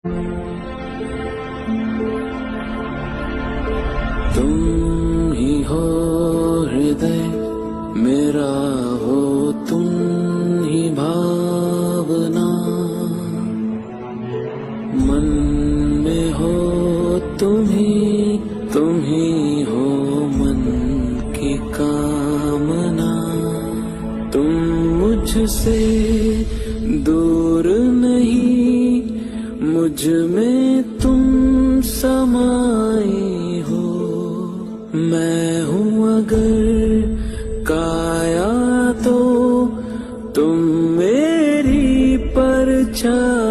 तुम ही हो हृदय मेरा, हो तुम ही भावना, मन में हो तुम ही हो मन की कामना। तुम मुझसे दूर नहीं, मुझ में तुम समाई हो। मैं हूँ अगर काया तो तुम मेरी परछाई।